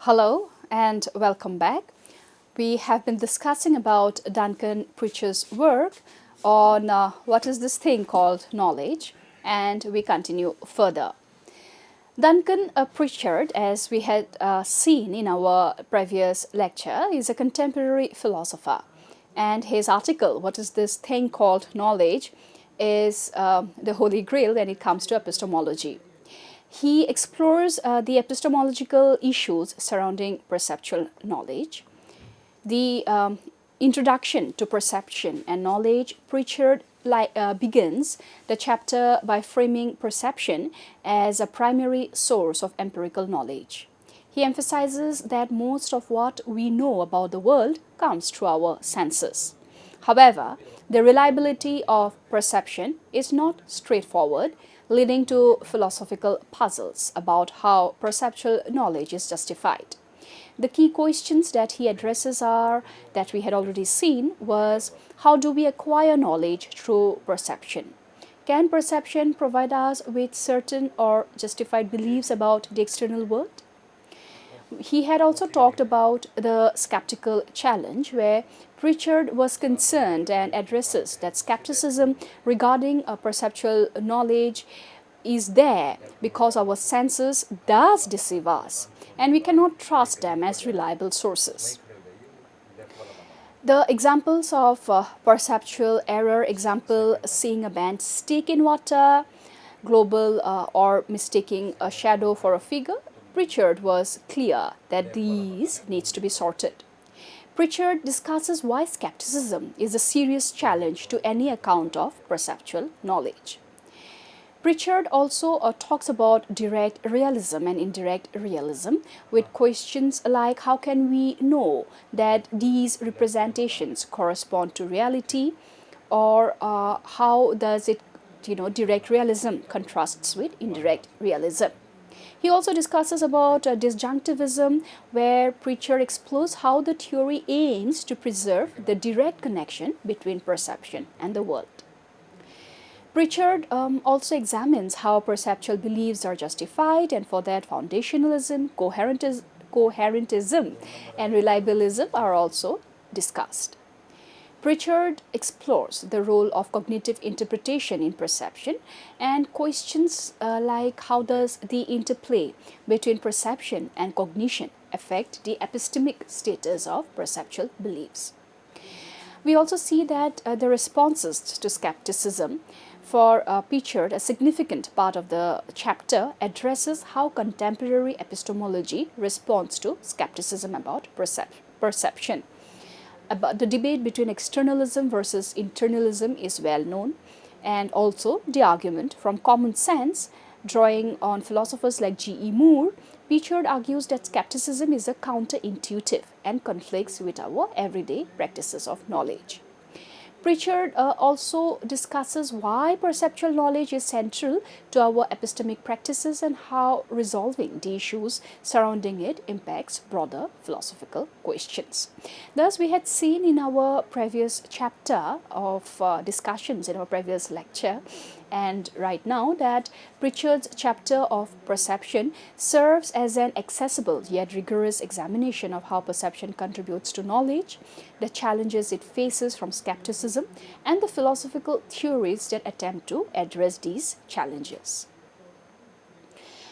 Hello and welcome back. We have been discussing about Duncan Pritchard's work on what is this thing called knowledge, and we continue further. Duncan Pritchard, as we had seen in our previous lecture, is a contemporary philosopher, and his article, What is this thing called knowledge, is the holy grail when it comes to epistemology. He explores the epistemological issues surrounding perceptual knowledge. The introduction to perception and knowledge, Pritchard begins the chapter by framing perception as a primary source of empirical knowledge. He emphasizes that most of what we know about the world comes through our senses. However, the reliability of perception is not straightforward, leading to philosophical puzzles about how perceptual knowledge is justified. The key questions that he addresses are, that we had already seen, was how do we acquire knowledge through perception? Can perception provide us with certain or justified beliefs about the external world? He had also talked about the skeptical challenge, where Pritchard was concerned and addresses that skepticism regarding a perceptual knowledge is there because our senses does deceive us and we cannot trust them as reliable sources. The examples of perceptual error, example, seeing a bent stick in water, global or mistaking a shadow for a figure, Pritchard was clear that these needs to be sorted. Pritchard discusses why skepticism is a serious challenge to any account of perceptual knowledge. Pritchard also talks about direct realism and indirect realism, with questions like how can we know that these representations correspond to reality, or how does it, direct realism contrasts with indirect realism. He also discusses about disjunctivism, where Pritchard explores how the theory aims to preserve the direct connection between perception and the world. Pritchard also examines how perceptual beliefs are justified, and for that foundationalism, coherentism, and reliabilism are also discussed. Pritchard explores the role of cognitive interpretation in perception and questions like how does the interplay between perception and cognition affect the epistemic status of perceptual beliefs. We also see that the responses to skepticism for Pritchard, a significant part of the chapter addresses how contemporary epistemology responds to skepticism about perception. About the debate between externalism versus internalism is well known, and also the argument from common sense, drawing on philosophers like G.E. Moore. Pritchard argues that skepticism is a counterintuitive and conflicts with our everyday practices of knowledge. Pritchard also discusses why perceptual knowledge is central to our epistemic practices and how resolving the issues surrounding it impacts broader philosophical questions. Thus, we had seen in our previous chapter of discussions in our previous lecture, and right now, that Pritchard's chapter of perception serves as an accessible yet rigorous examination of how perception contributes to knowledge, the challenges it faces from skepticism, and the philosophical theories that attempt to address these challenges.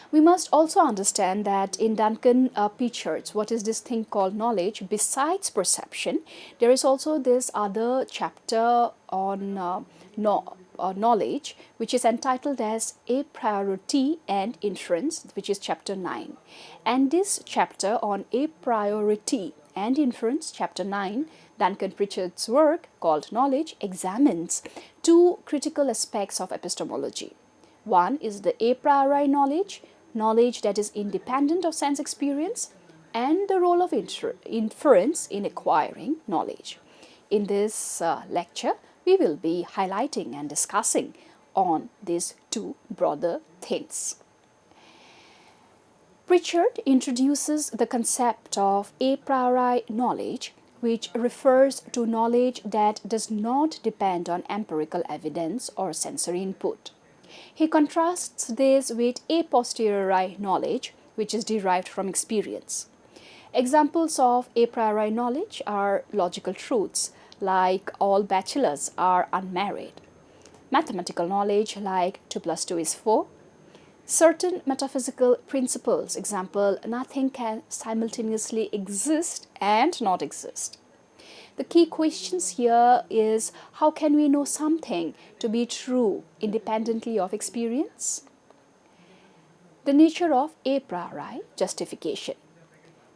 We must also understand that in Duncan Pritchard's What is this thing called knowledge, besides perception, there is also this other chapter on knowledge, which is entitled as A Priority and Inference, which is chapter 9. And this chapter on A Priority and Inference, chapter 9, Duncan Pritchard's work called Knowledge, examines two critical aspects of epistemology. One is the a priori knowledge, knowledge that is independent of sense experience, and the role of inference in acquiring knowledge. In this lecture, we will be highlighting and discussing on these two broader themes. Pritchard introduces the concept of a priori knowledge, which refers to knowledge that does not depend on empirical evidence or sensory input. He contrasts this with a posteriori knowledge, which is derived from experience. Examples of a priori knowledge are logical truths, like all bachelors are unmarried. Mathematical knowledge, like 2 plus 2 is 4. Certain metaphysical principles, example, nothing can simultaneously exist and not exist. The key questions here is, how can we know something to be true independently of experience? The nature of a priori justification.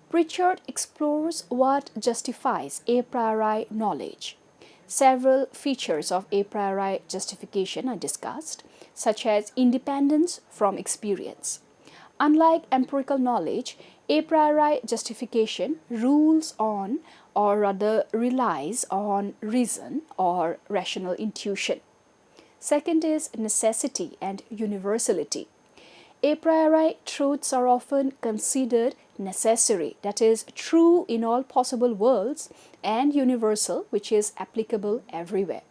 Pritchard explores what justifies a priori knowledge. Several features of a priori justification are discussed, such as independence from experience. Unlike empirical knowledge, a priori justification rules on, or rather relies on, reason or rational intuition. Second is necessity and universality. A priori truths are often considered necessary, that is, true in all possible worlds, and universal, which is applicable everywhere.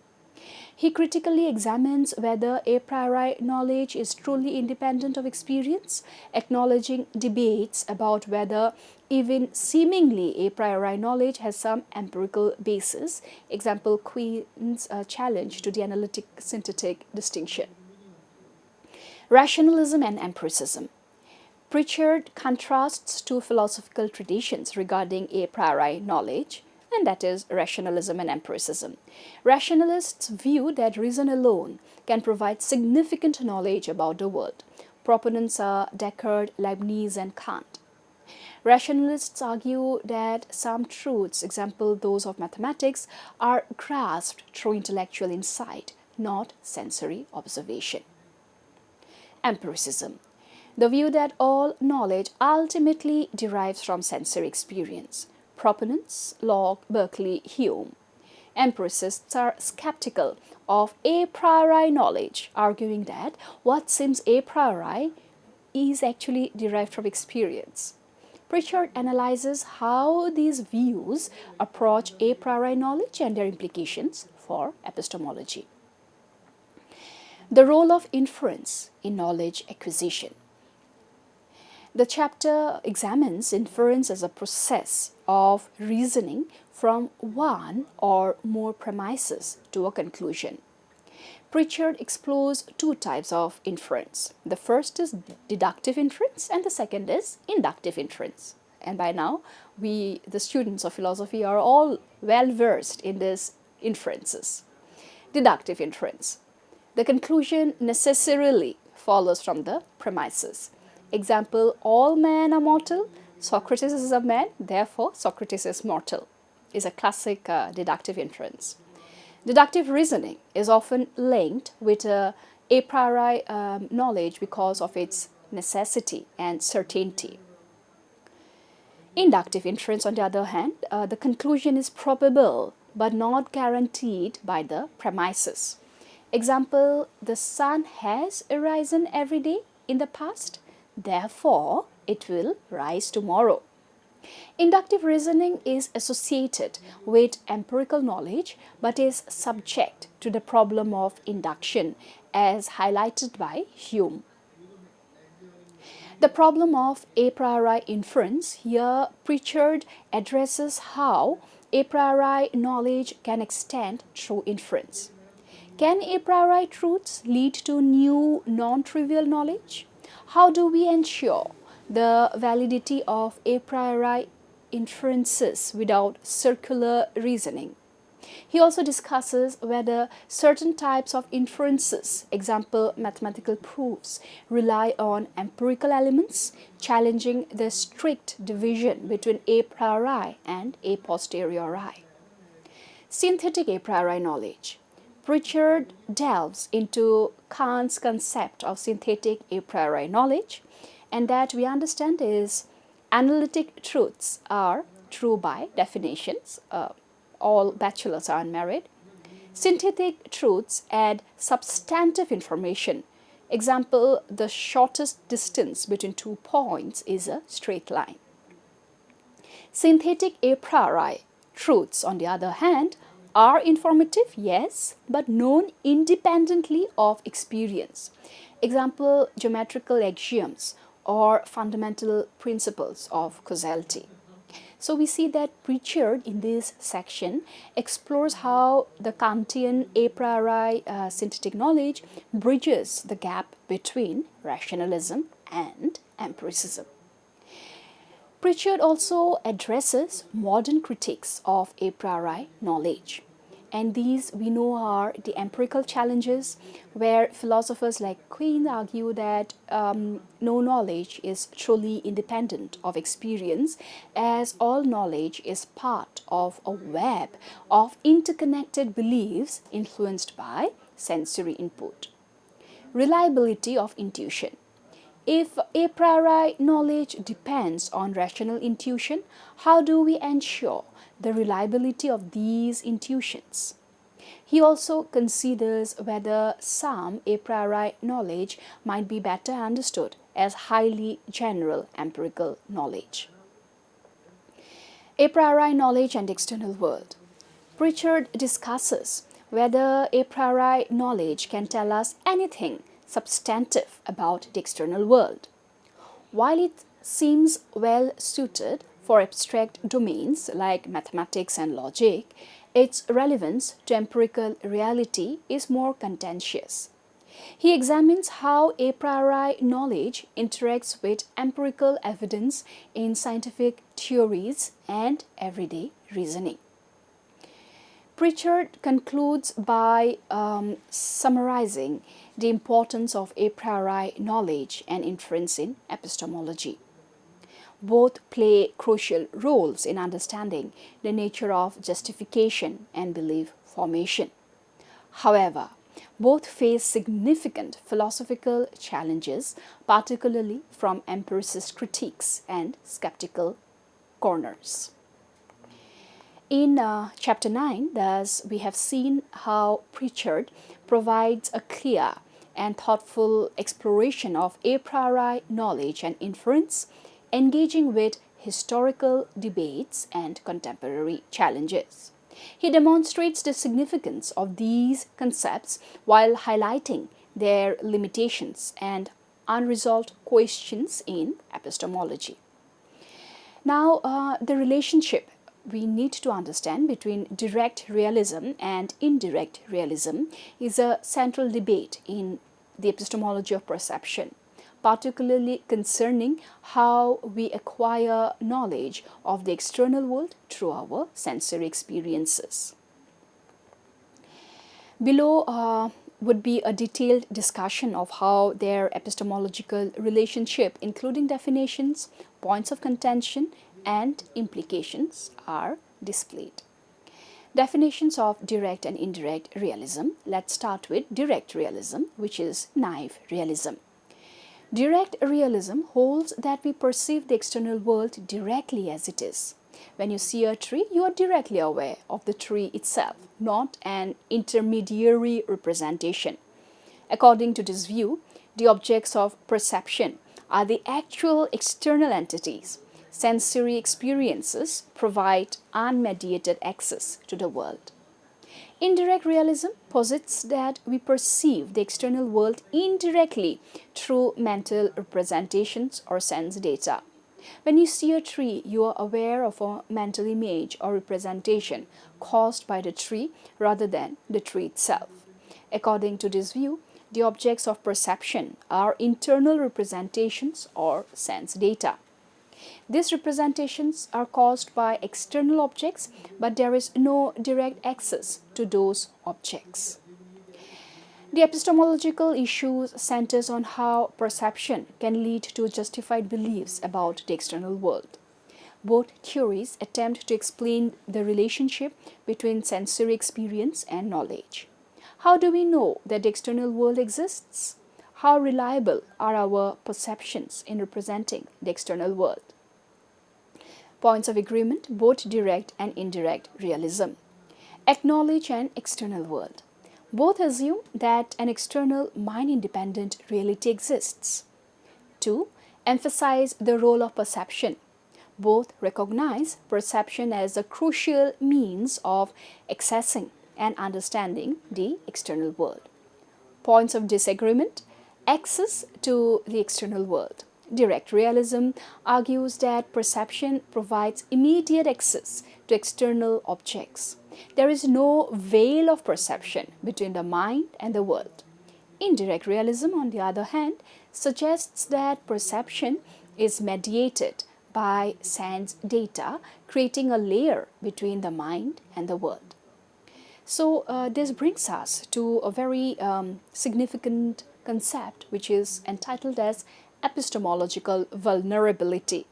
He critically examines whether a priori knowledge is truly independent of experience, acknowledging debates about whether even seemingly a priori knowledge has some empirical basis. Example, Queen's challenge to the analytic-synthetic distinction. Rationalism and empiricism. Pritchard contrasts two philosophical traditions regarding a priori knowledge, and that is rationalism and empiricism. Rationalists view that reason alone can provide significant knowledge about the world. Proponents are Descartes, Leibniz, and Kant. Rationalists argue that some truths, example those of mathematics, are grasped through intellectual insight, not sensory observation. Empiricism. The view that all knowledge ultimately derives from sensory experience. Proponents Locke, Berkeley, Hume. Empiricists are skeptical of a priori knowledge, arguing that what seems a priori is actually derived from experience. Pritchard analyzes how these views approach a priori knowledge and their implications for epistemology. The role of inference in knowledge acquisition. The chapter examines inference as a process of reasoning from one or more premises to a conclusion. Pritchard explores two types of inference. The first is deductive inference and the second is inductive inference. And by now, the students of philosophy are all well versed in these inferences. Deductive inference. The conclusion necessarily follows from the premises. Example, all men are mortal, Socrates is a man, therefore Socrates is mortal, is a classic deductive inference. Deductive reasoning is often linked with a priori knowledge because of its necessity and certainty. Inductive inference, on the other hand, the conclusion is probable but not guaranteed by the premises. Example, the sun has arisen every day in the past, therefore it will rise tomorrow. Inductive reasoning is associated with empirical knowledge but is subject to the problem of induction as highlighted by Hume. The problem of a priori inference, here Pritchard addresses how a priori knowledge can extend through inference. Can a priori truths lead to new non-trivial knowledge? How do we ensure the validity of a priori inferences without circular reasoning? He also discusses whether certain types of inferences, example mathematical proofs, rely on empirical elements, challenging the strict division between a priori and a posteriori. Synthetic a priori knowledge. Pritchard delves into Kant's concept of synthetic a priori knowledge, and that we understand is analytic truths are true by definitions. All bachelors are unmarried. Synthetic truths add substantive information. Example, the shortest distance between 2 points is a straight line. Synthetic a priori truths, on the other hand, are informative, yes, but known independently of experience. Example, geometrical axioms or fundamental principles of causality. So we see that Pritchard in this section explores how the Kantian a priori synthetic knowledge bridges the gap between rationalism and empiricism. Pritchard also addresses modern critiques of a priori knowledge. And these we know are the empirical challenges, where philosophers like Quine argue that no knowledge is truly independent of experience, as all knowledge is part of a web of interconnected beliefs influenced by sensory input. Reliability of intuition. If a priori knowledge depends on rational intuition, how do we ensure the reliability of these intuitions? He also considers whether some a priori knowledge might be better understood as highly general empirical knowledge. A priori knowledge and external world. Pritchard discusses whether a priori knowledge can tell us anything substantive about the external world. While it seems well suited for abstract domains like mathematics and logic, its relevance to empirical reality is more contentious. He examines how a priori knowledge interacts with empirical evidence in scientific theories and everyday reasoning. Pritchard concludes by summarizing the importance of a priori knowledge and inference in epistemology. Both play crucial roles in understanding the nature of justification and belief formation. However, both face significant philosophical challenges, particularly from empiricist critiques and skeptical corners. In chapter 9, thus, we have seen how Pritchard provides a clear and thoughtful exploration of a priori knowledge and inference, engaging with historical debates and contemporary challenges. He demonstrates the significance of these concepts while highlighting their limitations and unresolved questions in epistemology. Now, the relationship we need to understand between direct realism and indirect realism is a central debate in the epistemology of perception, particularly concerning how we acquire knowledge of the external world through our sensory experiences. Below would be a detailed discussion of how their epistemological relationship, including definitions, points of contention, and implications, are displayed. Definitions of direct and indirect realism. Let's start with direct realism, which is naive realism. Direct realism holds that we perceive the external world directly as it is. When you see a tree, you are directly aware of the tree itself, not an intermediary representation. According to this view, the objects of perception are the actual external entities. Sensory experiences provide unmediated access to the world. Indirect realism posits that we perceive the external world indirectly through mental representations or sense data. When you see a tree, you are aware of a mental image or representation caused by the tree rather than the tree itself. According to this view, the objects of perception are internal representations or sense data. These representations are caused by external objects, but there is no direct access to those objects. The epistemological issue centers on how perception can lead to justified beliefs about the external world. Both theories attempt to explain the relationship between sensory experience and knowledge. How do we know that the external world exists? How reliable are our perceptions in representing the external world? Points of agreement, both direct and indirect realism. Acknowledge an external world. Both assume that an external mind-independent reality exists. 2. Emphasize the role of perception. Both recognize perception as a crucial means of accessing and understanding the external world. Points of disagreement. Access to the external world. Direct realism argues that perception provides immediate access to external objects. There is no veil of perception between the mind and the world. Indirect realism, on the other hand, suggests that perception is mediated by sense data, creating a layer between the mind and the world. So, this brings us to a very significant concept which is entitled as epistemological vulnerability.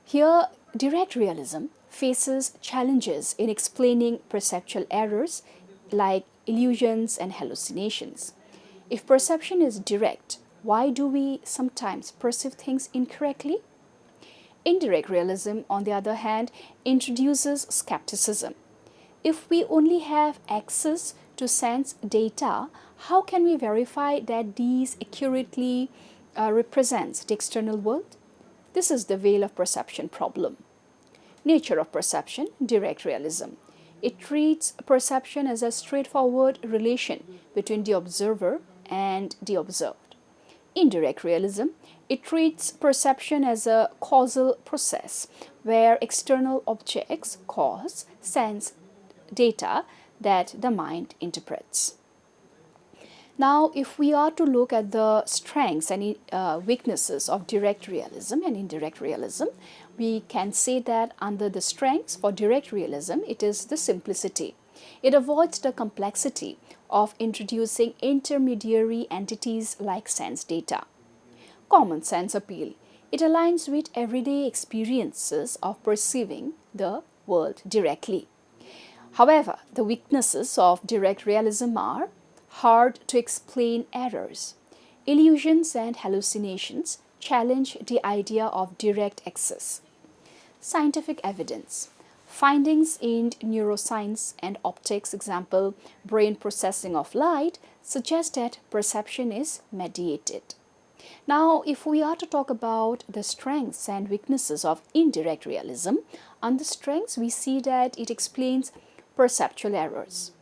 Here, direct realism faces challenges in explaining perceptual errors like illusions and hallucinations. If perception is direct, why do we sometimes perceive things incorrectly? Indirect realism, on the other hand, introduces skepticism. If we only have access to sense data, how can we verify that these accurately represents the external world? This is the veil of perception problem. Nature of perception, direct realism. It treats perception as a straightforward relation between the observer and the observed. Indirect realism, it treats perception as a causal process where external objects cause sense data that the mind interprets. Now, if we are to look at the strengths and weaknesses of direct realism and indirect realism, we can say that under the strengths for direct realism, it is the simplicity. It avoids the complexity of introducing intermediary entities like sense data. Common sense appeal. It aligns with everyday experiences of perceiving the world directly. However, the weaknesses of direct realism are hard to explain errors. Illusions and hallucinations challenge the idea of direct access. Scientific evidence. Findings in neuroscience and optics, example, brain processing of light, suggest that perception is mediated. Now, if we are to talk about the strengths and weaknesses of indirect realism, on the strengths we see that it explains perceptual errors,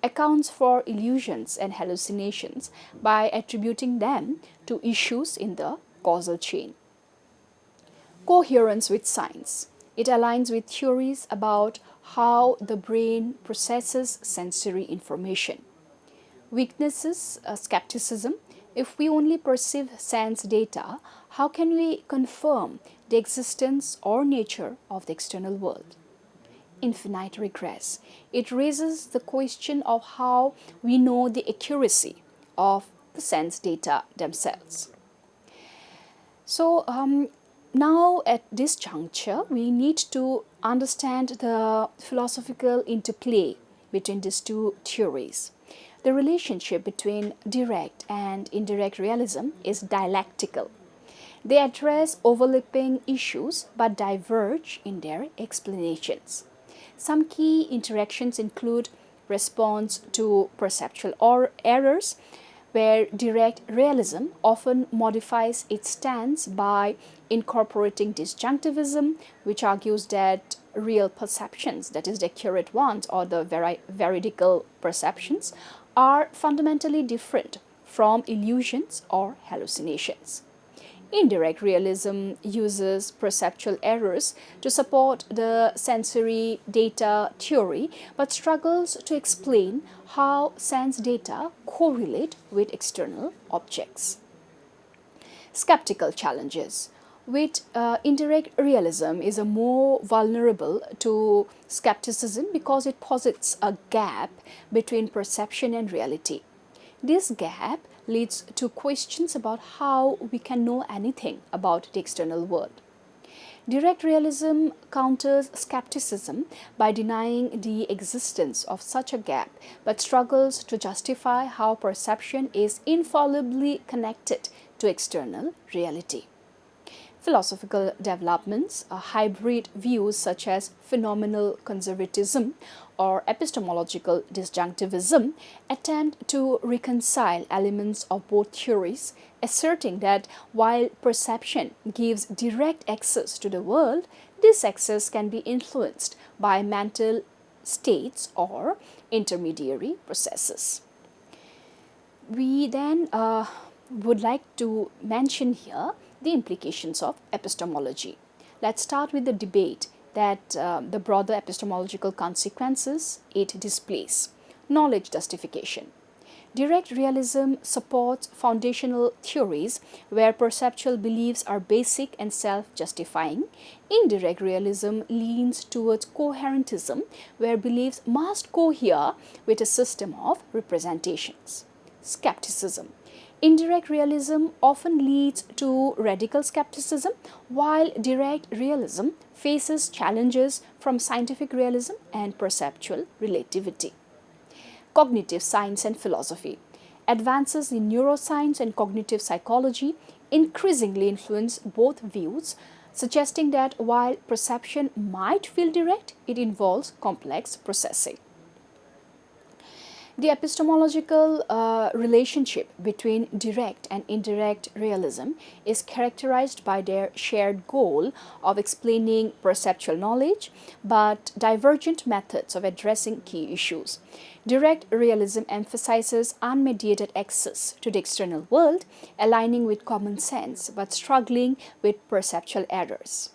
accounts for illusions and hallucinations by attributing them to issues in the causal chain. Coherence with science. It aligns with theories about how the brain processes sensory information. Weaknesses, skepticism. If we only perceive sense data, how can we confirm the existence or nature of the external world? Infinite regress. It raises the question of how we know the accuracy of the sense data themselves. So, now at this juncture, we need to understand the philosophical interplay between these two theories. The relationship between direct and indirect realism is dialectical. They address overlapping issues but diverge in their explanations. Some key interactions include response to perceptual errors, where direct realism often modifies its stance by incorporating disjunctivism, which argues that real perceptions, that is, the accurate ones or the veridical perceptions, are fundamentally different from illusions or hallucinations. Indirect realism uses perceptual errors to support the sensory data theory but struggles to explain how sense data correlate with external objects. Skeptical challenges. With indirect realism is a more vulnerable to skepticism because it posits a gap between perception and reality. This gap leads to questions about how we can know anything about the external world. Direct realism counters skepticism by denying the existence of such a gap, but struggles to justify how perception is infallibly connected to external reality. Philosophical developments, hybrid views such as phenomenal conservatism or epistemological disjunctivism attempt to reconcile elements of both theories, asserting that while perception gives direct access to the world, this access can be influenced by mental states or intermediary processes. We then would like to mention here the implications of epistemology. Let's start with the debate that the broader epistemological consequences it displays. Knowledge justification. Direct realism supports foundational theories where perceptual beliefs are basic and self-justifying. Indirect realism leans towards coherentism, where beliefs must cohere with a system of representations. Skepticism. Indirect realism often leads to radical skepticism, while direct realism faces challenges from scientific realism and perceptual relativity. Cognitive science and philosophy. Advances in neuroscience and cognitive psychology increasingly influence both views, suggesting that while perception might feel direct, it involves complex processing. The epistemological relationship between direct and indirect realism is characterized by their shared goal of explaining perceptual knowledge, but divergent methods of addressing key issues. Direct realism emphasizes unmediated access to the external world, aligning with common sense but struggling with perceptual errors.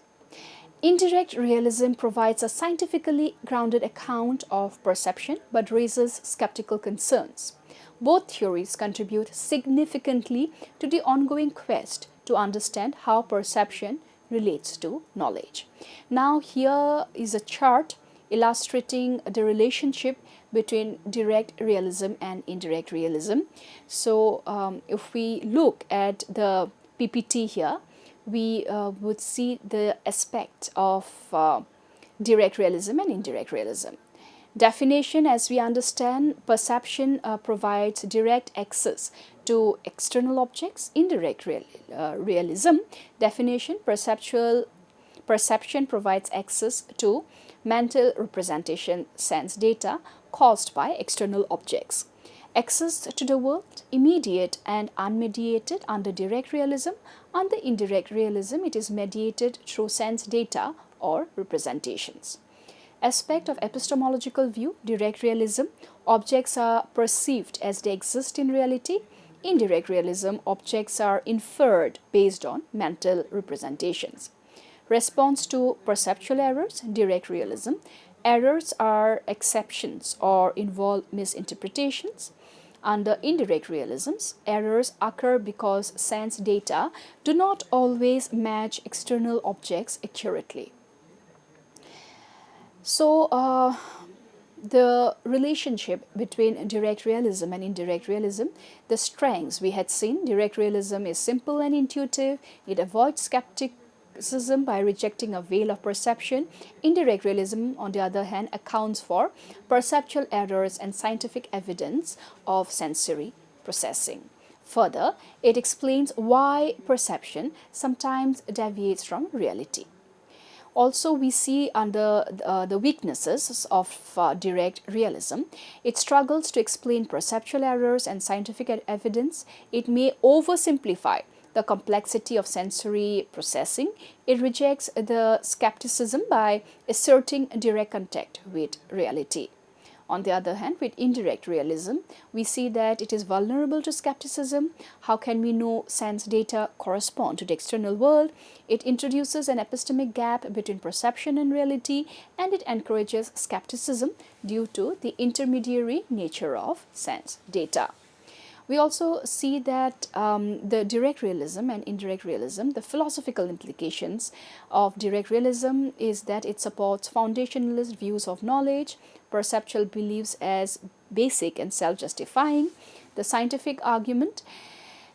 Indirect realism provides a scientifically grounded account of perception but raises skeptical concerns. Both theories contribute significantly to the ongoing quest to understand how perception relates to knowledge. Now, here is a chart illustrating the relationship between direct realism and indirect realism. So, if we look at the PPT here, we would see the aspect of direct realism and indirect realism. Definition: as we understand, perception provides direct access to external objects. Indirect realism definition: perception provides access to mental representation, sense data caused by external objects. Access to the world, immediate and unmediated under direct realism. Under indirect realism, it is mediated through sense data or representations. Aspect of epistemological view: direct realism, objects are perceived as they exist in reality. Indirect realism, objects are inferred based on mental representations. Response to perceptual errors: direct realism, errors are exceptions or involve misinterpretations. Under indirect realisms, errors occur because sense data do not always match external objects accurately. So, the relationship between direct realism and indirect realism, the strengths we had seen: direct realism is simple and intuitive, it avoids skepticism by rejecting a veil of perception. Indirect realism, on the other hand, accounts for perceptual errors and scientific evidence of sensory processing. Further, it explains why perception sometimes deviates from reality. Also, we see under the weaknesses of direct realism, it struggles to explain perceptual errors and scientific evidence. It may oversimplify the complexity of sensory processing. It rejects the skepticism by asserting direct contact with reality. On the other hand, with indirect realism, we see that it is vulnerable to skepticism. How can we know sense data correspond to the external world? It introduces an epistemic gap between perception and reality, and it encourages skepticism due to the intermediary nature of sense data. We also see that the direct realism and indirect realism, the philosophical implications of direct realism is that it supports foundationalist views of knowledge, perceptual beliefs as basic and self-justifying. The scientific argument: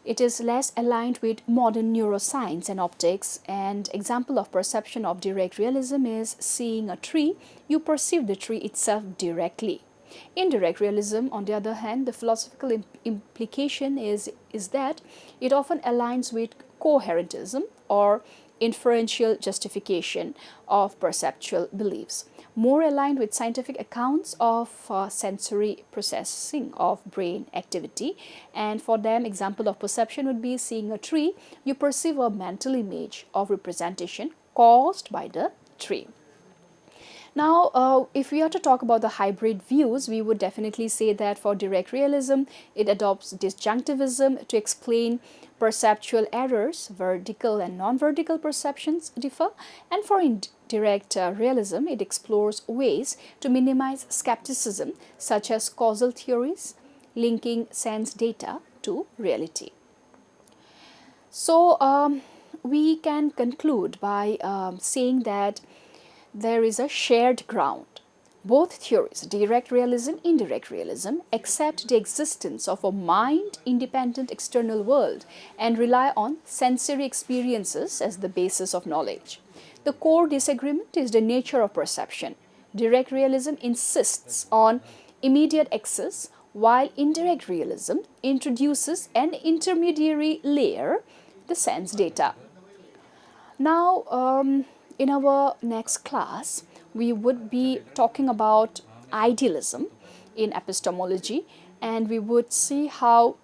it is less aligned with modern neuroscience and optics. And example of perception of direct realism is seeing a tree, you perceive the tree itself directly. Indirect realism, on the other hand, the philosophical implication is that it often aligns with coherentism or inferential justification of perceptual beliefs, more aligned with scientific accounts of sensory processing of brain activity. And for them, example of perception would be seeing a tree, you perceive a mental image of representation caused by the tree. Now, if we are to talk about the hybrid views, we would definitely say that for direct realism, it adopts disjunctivism to explain perceptual errors, vertical and non-vertical perceptions differ, and for indirect realism, it explores ways to minimize skepticism, such as causal theories, linking sense data to reality. So, we can conclude by saying that there is a shared ground. Both theories, direct realism, indirect realism, accept the existence of a mind-independent external world and rely on sensory experiences as the basis of knowledge. The core disagreement is the nature of perception. Direct realism insists on immediate access, while indirect realism introduces an intermediary layer, the sense data. Now, in our next class, we would be talking about idealism in epistemology, and we would see how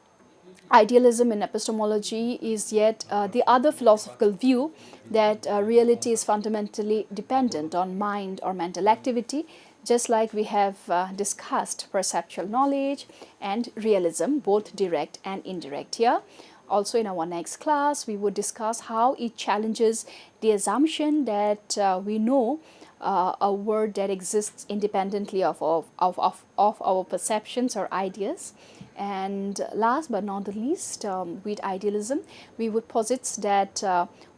idealism in epistemology is yet the other philosophical view that reality is fundamentally dependent on mind or mental activity, just like we have discussed perceptual knowledge and realism, both direct and indirect here. Also, in our next class, we would discuss how it challenges the assumption that we know a word that exists independently of our perceptions or ideas. And last but not the least, with idealism, we would posit that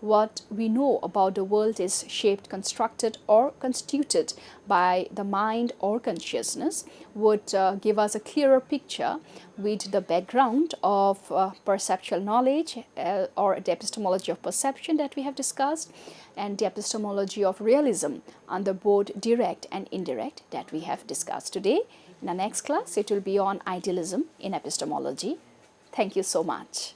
what we know about the world is shaped, constructed, or constituted by the mind or consciousness, would give us a clearer picture with the background of perceptual knowledge or the epistemology of perception that we have discussed, and the epistemology of realism under both direct and indirect that we have discussed today. In the next class, it will be on idealism in epistemology. Thank you so much.